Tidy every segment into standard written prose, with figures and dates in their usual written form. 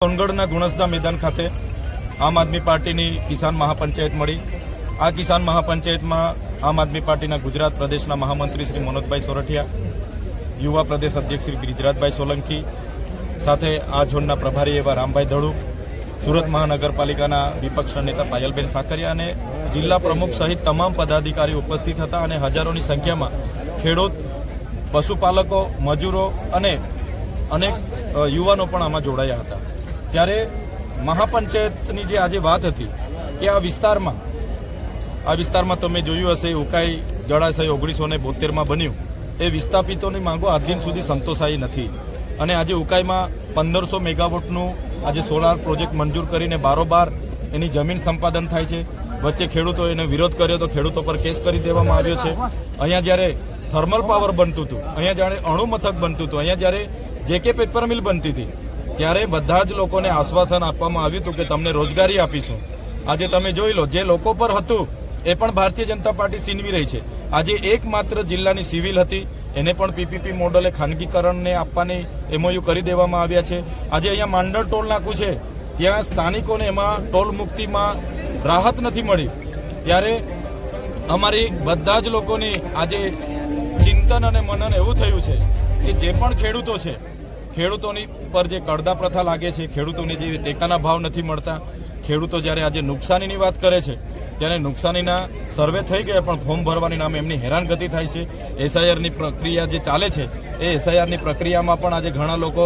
સોનગઢના ગુણસદા મેદાન ખાતે આમ આદમી પાર્ટીની કિસાન મહાપંચાયત મળી। આ કિસાન મહાપંચાયતમાં આમ આદમી પાર્ટીના ગુજરાત પ્રદેશના મહામંત્રી શ્રી મનોજભાઈ સોરઠિયા, યુવા પ્રદેશ અધ્યક્ષ શ્રી ગિરિજરાજભાઈ સોલંકી, સાથે આ ઝોનના પ્રભારી એવા રામભાઈ ધડુ, સુરત મહાનગરપાલિકાના વિપક્ષના નેતા પાયલબેન સાકરિયા અને જિલ્લા પ્રમુખ સહિત તમામ પદાધિકારીઓ ઉપસ્થિત હતા અને હજારોની સંખ્યામાં ખેડૂત, પશુપાલકો, મજૂરો અને અનેક યુવાનો પણ આમાં જોડાયા હતા। ત્યારે મહાપંચાયતની જે આજે વાત હતી કે આ વિસ્તારમાં તમે જોયું હશે, ઉકાઈ જળાશય 1972માં બન્યું, એ વિસ્થાપિતોની માંગો આજ દિન સુધી સંતોષાઈ નથી અને આજે ઉકાઈમાં 1500 મેગાવોટનું આજે સોલાર પ્રોજેક્ટ મંજૂર કરીને બારોબાર એની જમીન સંપાદન થાય છે। વચ્ચે ખેડૂતોએ એનો વિરોધ કર્યો તો ખેડૂતો પર કેસ કરી દેવામાં આવ્યો છે। અહીંયા જ્યારે થર્મલ પાવર બનતું હતું, અહીંયા જ્યારે અણુ મથક બનતું હતું, અહીંયા જ્યારે જેકે પેપર મિલ બનતી હતી, ત્યારે બધા જ લોકોને આશ્વાસન આપવામાં આવ્યું હતું કે તમને રોજગારી આપીશું। આજે તમે જોઈ લો, જે લોકો પર હતું એ પણ ભારતીય જનતા પાર્ટી છીનવી રહી છે। આજે એકમાત્ર જિલ્લાની સિવિલ હતી, એને પણ પીપીપી મોડલે ખાનગીકરણને આપવાની એમઓયુ કરી દેવામાં આવ્યા છે। આજે અહીંયા માંડળ ટોલ નાકું છે, ત્યાં સ્થાનિકોને એમાં ટોલ મુક્તિમાં રાહત નથી મળી। ત્યારે અમારી બધા જ લોકોની આજે ચિંતન અને મનન એવું થયું છે કે જે પણ ખેડૂતો છે, ખેડૂતોની પર જે કડદા પ્રથા લાગે છે, ખેડૂતોને જે ટેકાના ભાવ નથી મળતા, ખેડૂતો જ્યારે આજે નુકસાનીની વાત કરે છે ત્યારે નુકસાનીના સર્વે થઈ ગયા પણ ફોર્મ ભરવાની નામે એમની હેરાનગતિ થાય છે। એસઆઈઆરની પ્રક્રિયા જે ચાલે છે એ એસઆઈઆરની પ્રક્રિયામાં પણ આજે ઘણા લોકો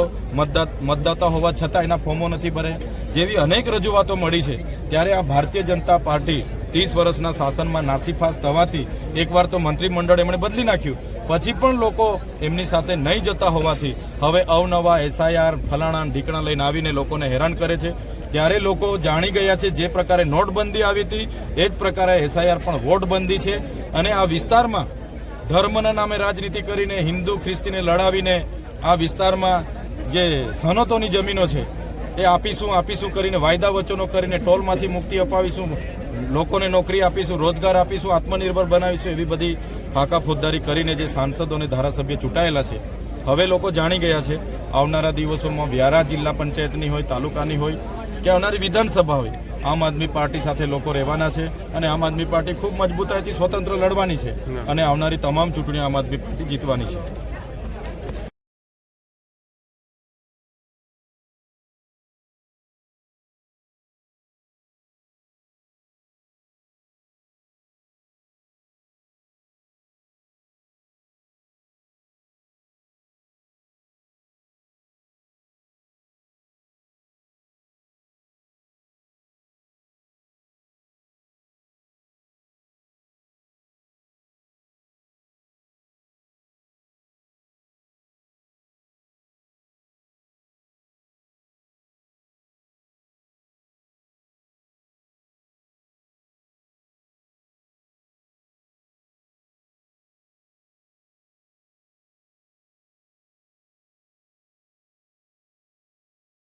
મતદાતા હોવા છતાં એના ફોર્મો નથી ભરે, જેવી અનેક રજૂઆતો મળી છે। ત્યારે આ ભારતીય જનતા પાર્ટી 30 વર્ષના શાસનમાં નાસીફાસ થવાથી એકવાર તો મંત્રીમંડળ એમણે બદલી નાખ્યું, પછી પણ લોકો એમની સાથે નહીં જતા હોવાથી હવે અવનવા એસઆઈઆર ફલાણા ઢીકણા લઈને આવીને લોકોને હેરાન કરે છે। ત્યારે લોકો જાણી ગયા છે જે પ્રકારે નોટબંધી આવી હતી એ જ પ્રકારે એસઆઈઆર પણ વોટબંધી છે અને આ વિસ્તારમાં ધર્મના નામે રાજનીતિ કરીને, હિન્દુ ખ્રિસ્તીને લડાવીને આ વિસ્તારમાં જે સનતોની જમીનો છે એ આપીશું કરીને વાયદા વચનો કરીને ટોલમાંથી મુક્તિ અપાવીશું, લોકોને નોકરી આપીશું, રોજગાર આપીશું, આત્મનિર્ભર બનાવીશું, એવી બધી ફાંકા ફોજદારી કરીને જે સાંસદો અને ધારાસભ્ય ચૂંટાયેલા છે, હવે લોકો જાણી ગયા છે આવનારા દિવસોમાં વ્યારા જિલ્લા પંચાયતની હોય, તાલુકાની હોય કે આવનારી વિધાનસભા હોય, આમ આદમી પાર્ટી સાથે લોકો રહેવાના છે અને આમ આદમી પાર્ટી ખૂબ મજબૂતાઈથી સ્વતંત્ર લડવાની છે અને આવનારી તમામ ચૂંટણીઓ આમ આદમી પાર્ટી જીતવાની છે।